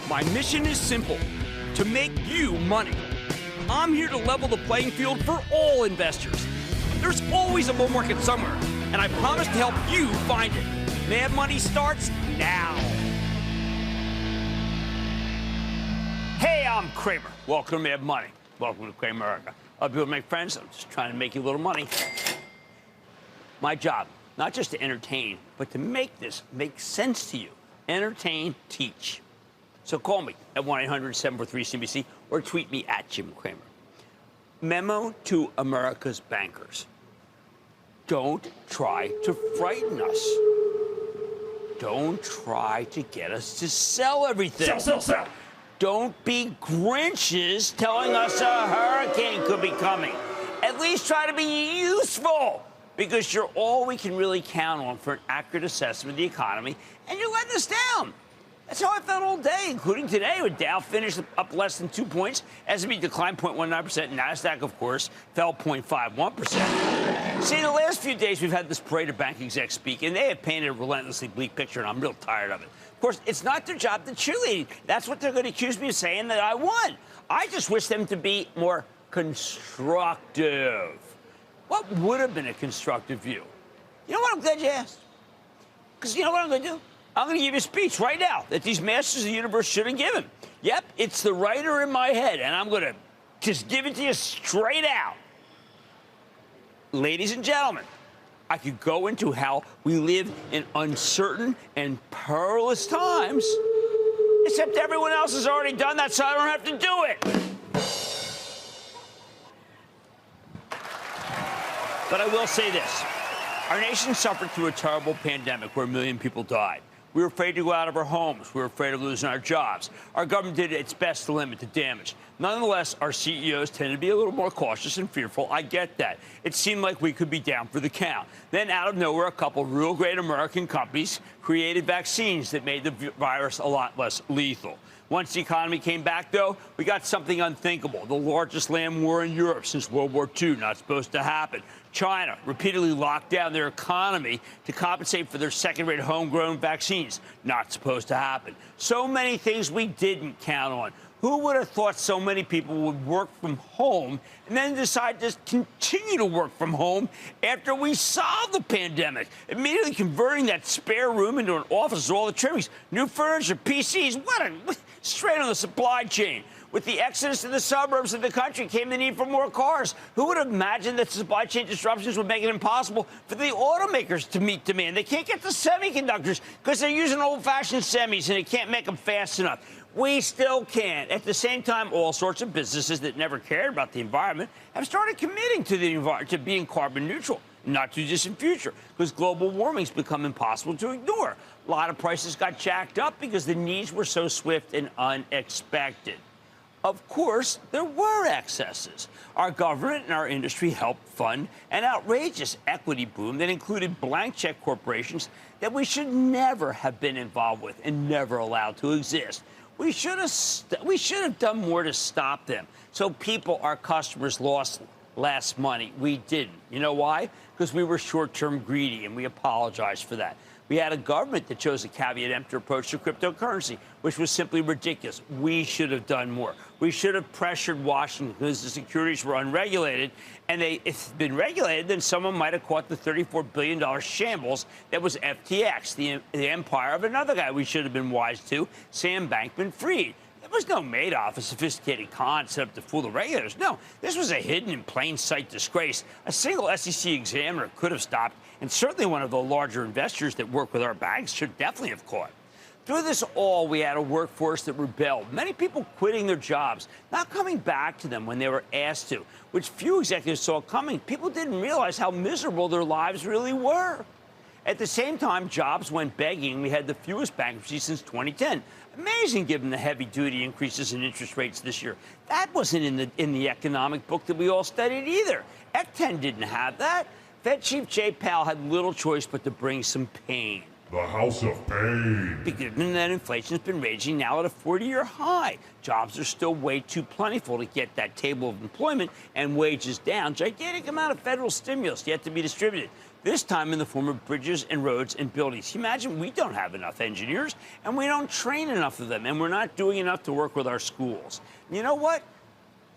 My mission is simple, to make you money. I'm here to level the playing field for all investors. There's always a bull market somewhere, and I promise to help you find it. Mad Money starts now. Hey, I'm Cramer. Welcome to Mad Money. Welcome to Cramer America. I'll be able to make friends. I'm just trying to make you a little money. My job, not just to entertain, but to make this make sense to you. Entertain, teach. So call me at 1-800-743-CNBC or tweet me at Jim Cramer. Memo to America's bankers. Don't try to frighten us. Don't try to get us to sell everything. Sell. Don't be Grinches telling us a hurricane could be coming. At least try to be useful, because you're all we can really count on for an accurate assessment of the economy, and you're letting us down. That's how I felt all day, including today, when Dow finished up less than 2 points. S&P declined 0.19%. NASDAQ, of course, fell 0.51%. See, in the last few days, we've had this parade of bank execs speak, and they have painted a relentlessly bleak picture, and I'm real tired of it. Of course, it's not their job to cheerlead. That's what they're going to accuse me of saying, that I won. I just wish them to be more constructive. What would have been a constructive view? You know what? I'm glad you asked. Because you know what I'm going to do? I'm going to give you a speech right now that these masters of the universe should have given. Yep, it's the writer in my head, and I'm going to just give it to you straight out. Ladies and gentlemen, I could go into how we live in uncertain and perilous times, except everyone else has already done that, so I don't have to do it. But I will say this. Our nation suffered through a terrible pandemic where 1 million people died. We were afraid to go out of our homes. We were afraid of losing our jobs. Our government did its best to limit the damage. Nonetheless, our CEOs tend to be a little more cautious and fearful. I get that. It seemed like we could be down for the count. Then, out of nowhere, a couple of real great American companies created vaccines that made the virus a lot less lethal. Once the economy came back, though, we got something unthinkable. The largest land war in Europe since World War II, not supposed to happen. China repeatedly locked down their economy to compensate for their second-rate homegrown vaccines, not supposed to happen. So many things we didn't count on. Who would have thought so many people would work from home and then decide to continue to work from home after we solved the pandemic? Immediately converting that spare room into an office with all the trimmings, new furniture, PCs, straight on the supply chain. With the exodus to the suburbs of the country came the need for more cars. Who would have imagined that supply chain disruptions would make it impossible for the automakers to meet demand? They can't get the semiconductors because they're using old-fashioned semis and they can't make them fast enough. We still can't. At the same time, all sorts of businesses that never cared about the environment have started committing to the environment, to being carbon neutral, not too distant future, because global warming's become impossible to ignore. A lot of prices got jacked up because the needs were so swift and unexpected. Of course, there were excesses. Our government and our industry helped fund an outrageous equity boom that included blank check corporations that we should never have been involved with and never allowed to exist. We should have done more to stop them. So people, our customers, lost less money. We didn't. You know why? Because we were short-term greedy, and we apologize for that. We had a government that chose a caveat-emptor approach to cryptocurrency, which was simply ridiculous. We should have done more. We should have pressured Washington because the securities were unregulated, and if they'd been regulated, then someone might have caught the $34 billion shambles that was FTX, the empire of another guy we should have been wise to, Sam Bankman-Fried. There was no Madoff, a sophisticated con set up to fool the regulators. No, this was a hidden in plain sight disgrace. A single SEC examiner could have stopped, and certainly one of the larger investors that work with our banks should definitely have caught. Through this all, we had a workforce that rebelled. Many people quitting their jobs, not coming back to them when they were asked to, which few executives saw coming. People didn't realize how miserable their lives really were. At the same time, jobs went begging. We had the fewest bankruptcies since 2010. Amazing, given the heavy-duty increases in interest rates this year. That wasn't in the economic book that we all studied either. Ec10 didn't have that. Fed Chief Jay Powell had little choice but to bring some pain. The House of Pain. Given that inflation's been raging now at a 40-year high. Jobs are still way too plentiful to get that table of employment and wages down. Gigantic amount of federal stimulus yet to be distributed. this time in the form of bridges and roads and buildings. Can you imagine? We don't have enough engineers, and we don't train enough of them, and we're not doing enough to work with our schools. You know what?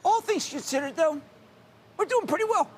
All things considered, though, we're doing pretty well.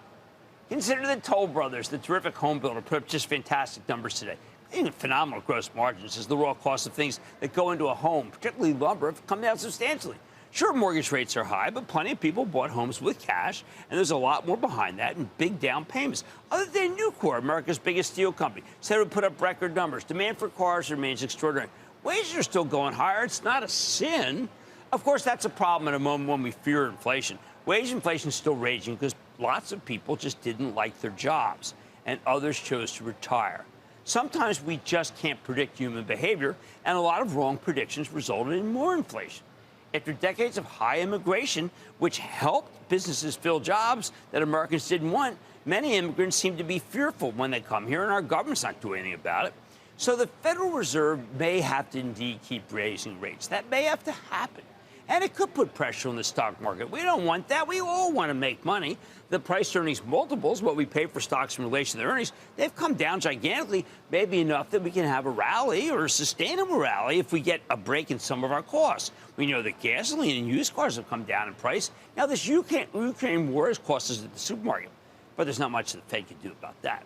Consider the Toll Brothers, the terrific home builder, put up just fantastic numbers today. Even phenomenal gross margins as the raw cost of things that go into a home, particularly lumber, have come down substantially. Sure, mortgage rates are high, but plenty of people bought homes with cash, and there's a lot more behind that in big down payments. Other than Nucor, America's biggest steel company, said it would put up record numbers. Demand for cars remains extraordinary. Wages are still going higher. It's not a sin. Of course, that's a problem at a moment when we fear inflation. Wage inflation is still raging because lots of people just didn't like their jobs, and others chose to retire. Sometimes we just can't predict human behavior, and a lot of wrong predictions resulted in more inflation. After decades of high immigration, which helped businesses fill jobs that Americans didn't want, many immigrants seem to be fearful when they come here, and our government's not doing anything about it. So the Federal Reserve may have to indeed keep raising rates. That may have to happen. And it could put pressure on the stock market. We don't want that. We all want to make money. The price-earnings multiples, what we pay for stocks in relation to their earnings, they've come down gigantically, maybe enough that we can have a rally or a sustainable rally if we get a break in some of our costs. We know that gasoline and used cars have come down in price. Now, this Ukraine war has cost us at the supermarket, but there's not much the Fed can do about that.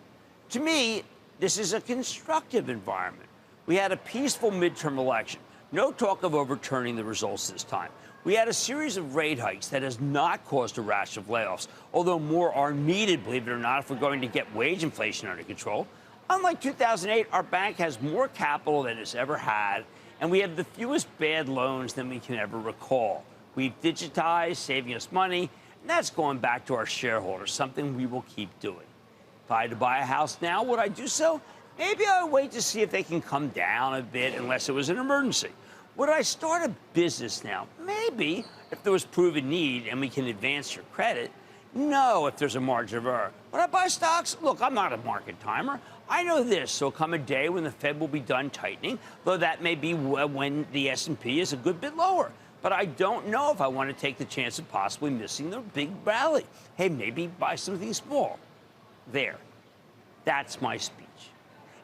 To me, this is a constructive environment. We had a peaceful midterm election. No talk of overturning the results this time. We had a series of rate hikes that has not caused a rash of layoffs, although more are needed, believe it or not, if we're going to get wage inflation under control. Unlike 2008, our bank has more capital than it's ever had, and we have the fewest bad loans than we can ever recall. We've digitized, saving us money, and that's going back to our shareholders, something we will keep doing. If I had to buy a house now, would I do so? Maybe I would wait to see if they can come down a bit unless it was an emergency. Would I start a business now? Maybe, if there was proven need and we can advance your credit. No, if there's a margin of error. Would I buy stocks? Look, I'm not a market timer. I know this. There'll come a day when the Fed will be done tightening, though that may be when the S&P is a good bit lower. But I don't know if I want to take the chance of possibly missing the big rally. Hey, maybe buy something small. There. That's my speech.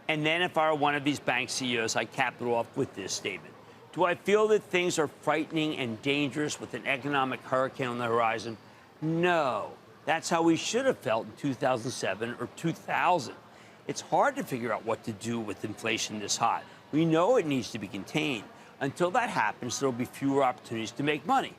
And then if I were one of these bank CEOs, I cap it off with this statement. Do I feel that things are frightening and dangerous with an economic hurricane on the horizon? No. That's how we should have felt in 2007 or 2000. It's hard to figure out what to do with inflation this high. We know it needs to be contained. Until that happens, there will be fewer opportunities to make money.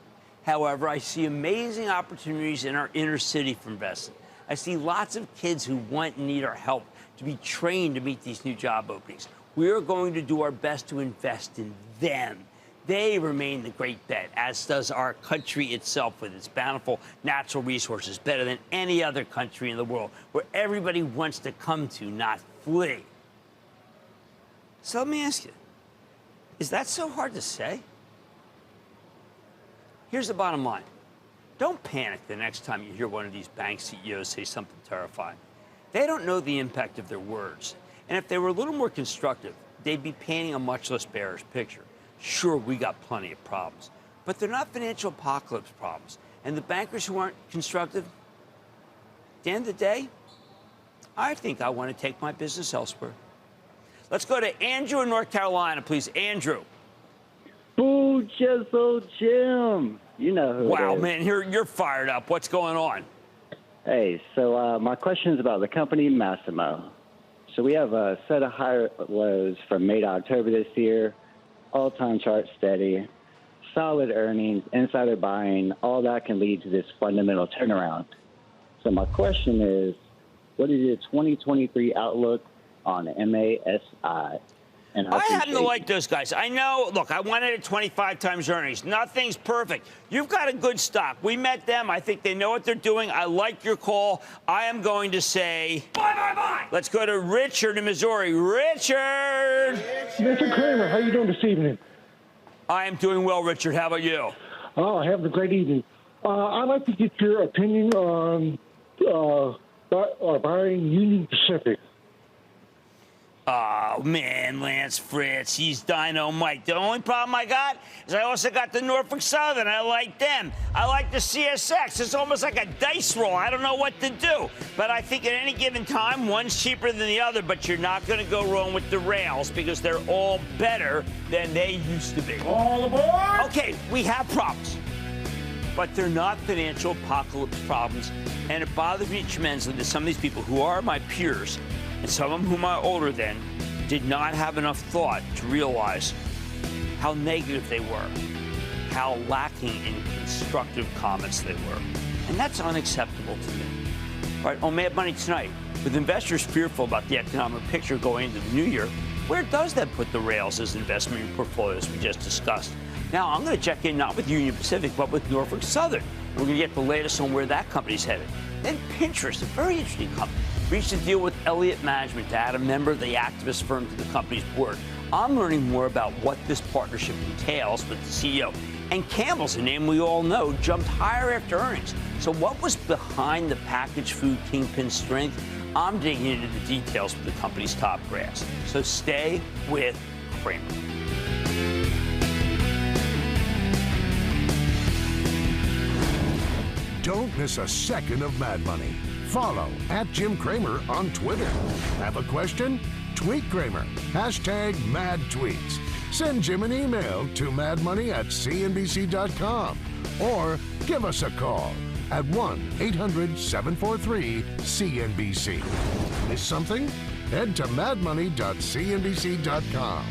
However, I see amazing opportunities in our inner city for investing. I see lots of kids who want and need our help to be trained to meet these new job openings. We are going to do our best to invest in them. They remain the great bet, as does our country itself with its bountiful natural resources, better than any other country in the world, where everybody wants to come to, not flee. So let me ask you, is that so hard to say? Here's the bottom line. Don't panic the next time you hear one of these bank CEOs say something terrifying. They don't know the impact of their words. And if they were a little more constructive, they'd be painting a much less bearish picture. Sure, we got plenty of problems, but they're not financial apocalypse problems. And the bankers who aren't constructive, at the end of the day, I think I want to take my business elsewhere. Let's go to Andrew in North Carolina, please. Andrew. Boo, Jizzle Jim. You know who Wow, it is. man, you're fired up. What's going on? Hey, so my question is about the company Massimo. So we have a set of higher lows from May to October this year, all-time chart steady, solid earnings, insider buying, all that can lead to this fundamental turnaround. So my question is, what is your 2023 outlook on MASI? And I happen to like those guys. I know, look, I wanted at 25 times earnings. Nothing's perfect. You've got a good stock. We met them. I think they know what they're doing. I like your call. I am going to say, bye. Let's go to Richard in Missouri. Richard! Mr. Cramer, how you doing this evening? I am doing well, Richard. How about you? Oh, have a great evening. I'd like to get your opinion on buying Union Pacific. Oh, man, Lance Fritz, he's dynamite. The only problem I got is I also got the Norfolk Southern. I like them. I like the CSX. It's almost like a dice roll. I don't know what to do. But I think at any given time, one's cheaper than the other. But you're not going to go wrong with the rails because they're all better than they used to be. All aboard! Okay, we have problems. But they're not financial apocalypse problems. And it bothers me tremendously that some of these people who are my peers, and some of them whom are older than, did not have enough thought to realize how negative they were, how lacking in constructive comments they were. And that's unacceptable to me. All right, on Mad Money tonight, with investors fearful about the economic picture going into the new year, where does that put the rails as investment portfolios we just discussed? Now, I'm going to check in not with Union Pacific, but with Norfolk Southern. We're going to get the latest on where that company's headed. Then Pinterest, a very interesting company, reached a deal with Elliott Management to add a member of the activist firm to the company's board. I'm learning more about what this partnership entails with the CEO. And Campbell's, a name we all know, jumped higher after earnings. So what was behind the packaged food kingpin strength? I'm digging into the details with the company's top brass. So stay with Cramer. Don't miss a second of Mad Money. Follow @Jim Cramer on Twitter. Have a question? Tweet Cramer. #MadTweets. Send Jim an email to madmoney@cnbc.com or give us a call at 1-800-743-CNBC. Miss something? Head to madmoney.cnbc.com.